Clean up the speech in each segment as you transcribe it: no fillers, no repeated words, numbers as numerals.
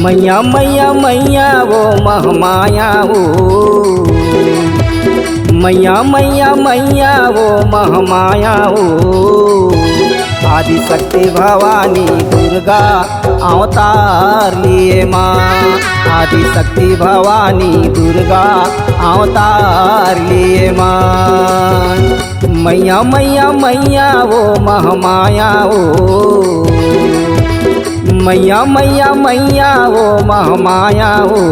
मैया मैया मैया वो महमाया वो मैया मैया मैया वो महमाया वो आदि शक्ति भवानी दुर्गा अवतार लिए माँ। आदि शक्ति भवानी दुर्गा अवतार लिए माँ। मैया मैया मैया वो महमाया वो मैया मैया मैया वो महमाया वो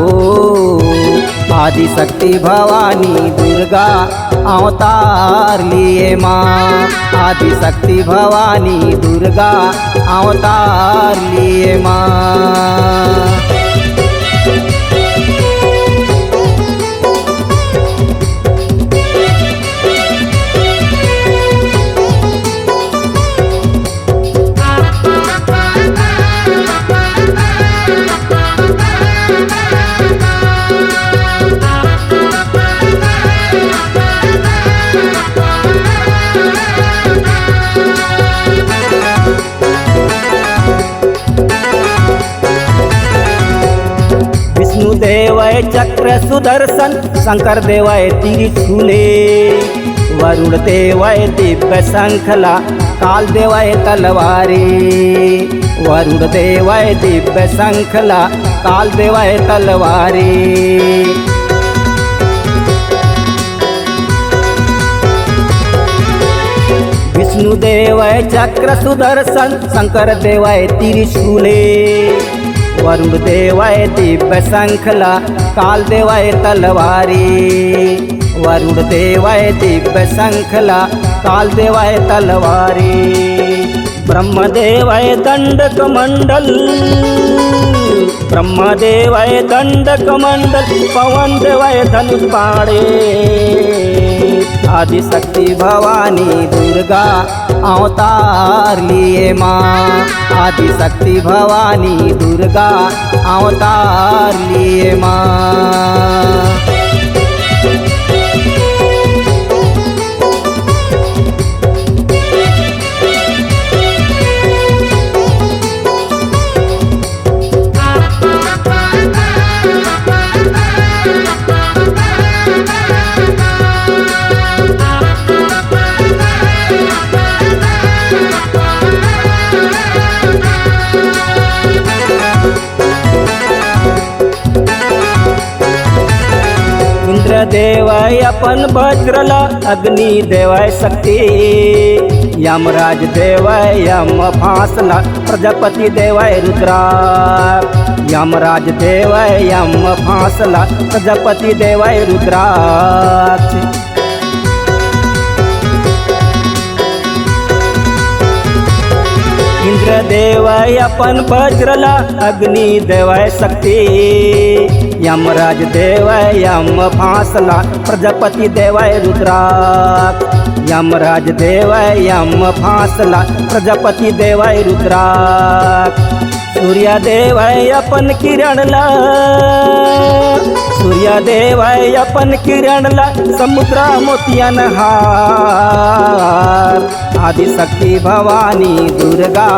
आदि शक्ति भवानी दुर्गा अवतार लिए माँ। आदि शक्ति भवानी दुर्गा अवतार लिए माँ। देवय चक्र सुदर्शन शंकर देवय त्रिशूले वरुण देवय दिव्य शंखला काल देवय तलवारी। वरुण देवय दिव्य शंखला काल देवय तलवारी। विष्णु देवय चक्र सुदर्शन शंकर देवय त्रिशूले वरुण देवय दिव्य शंखला काल देवय तलवारी। वरुण देवय दिव्य शंखला काल देवय तलवारी। ब्रह्मदेवय दंडक मंडल ब्रह्मदेवय दंडक मंडल पवन देवय धनुष बाणे। आदि शक्ति भवानी दुर्गा अवतार लिए माँ। आदि शक्ति भवानी दुर्गा अवतार लिए माँ। देवय अपन वज्रला अग्नि देवय शक्ति। यमराज देवय यम फांसला प्रजापति देवय रुद्रा। यमराज देवय यम फांसला प्रजापति देवय रुद्राक्ष। इंद्र देवय अपन वज्रला अग्नि देवय शक्ति। यमराज देवय यम फांसला प्रजापति देवय रुद्राक्ष। यमराज देवय यम फांसला प्रजापति देवय रुद्राक्ष। सूर्य देवय अपन किरणला सूर्य देवय अपन किरणला समुद्र मोतियन हार। आदि शक्ति भवानी दुर्गा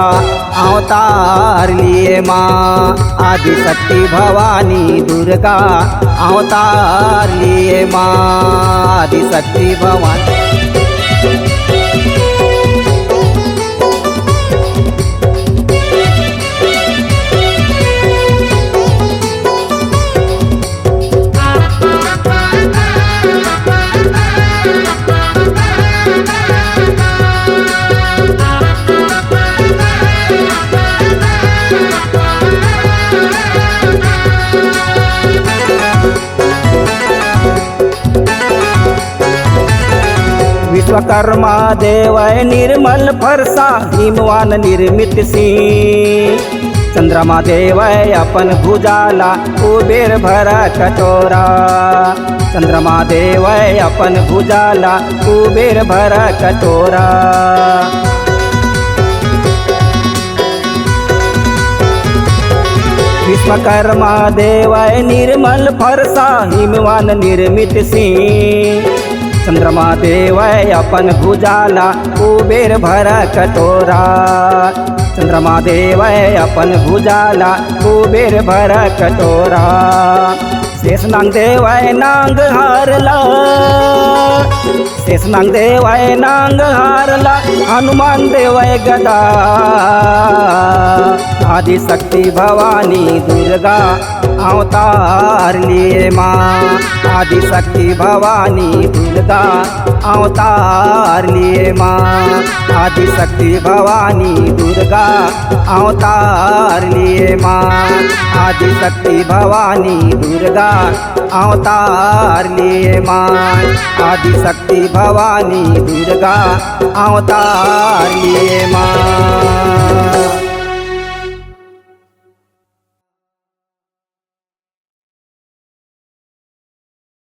अवतार लिए माँ। आदि शक्ति भवानी दुर्गा अवतार लिए माँ। आदि शक्ति भवानी विश्वकर्मा देवय निर्मल फरसा हिमवान निर्मित सिंह। चंद्रमा देवय अपन भुजाला कुबेर भरा कटोरा। चंद्रमा देवय अपन भुजाला कुबेर भरा कटोरा। विश्वकर्मा देवय निर्मल फरसा हिमवान निर्मित सिंह। चंद्रमा देव अपन भुजाला कुबेर भर कटोरा चंद्रमा देव अपन भुजाला कुबेर भर कटोरा शेषनाग देव नांग हारला शेषनाग देव नांग हारला हनुमान देव गदा आदिशक्ति भवानी दुर्गा अवतार लिए माँ आदिशक्ति भवानी दुर्गा अवतार लिए माँ आदिशक्ति भवानी दुर्गा अवतार लिए माँ आदिशक्ति भवानी दुर्गा अवतार लिए माँ आदिशक्ति भवानी दुर्गा अवतार लिए माँ।